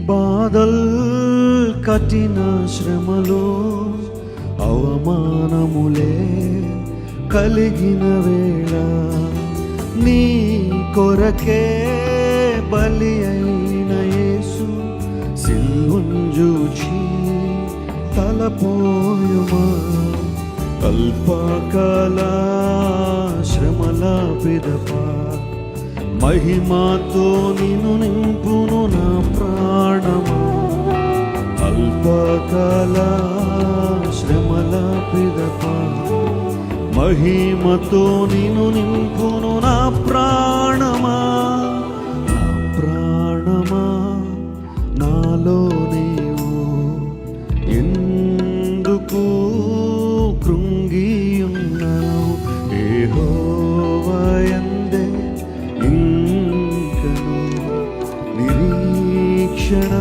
బాధల్ కఠిన శ్రమలో అవమానములే కలిగిన వేళ నీ కొరకే బలి అయిన యేసు సిలువను చూచి తలపోయుమా అల్పకాల శ్రమల పిదప మహిమతో నిన్ను నింపును నా ప్రాణమా అల్పకాల శ్రమల పిదప మహిమతో నిన్ను నింపును నా ప్రాణమా నాలో నీవు ఎందుకు కృంగియున్నావు యెహోవా యందే ఇంకను నిరీక్షణ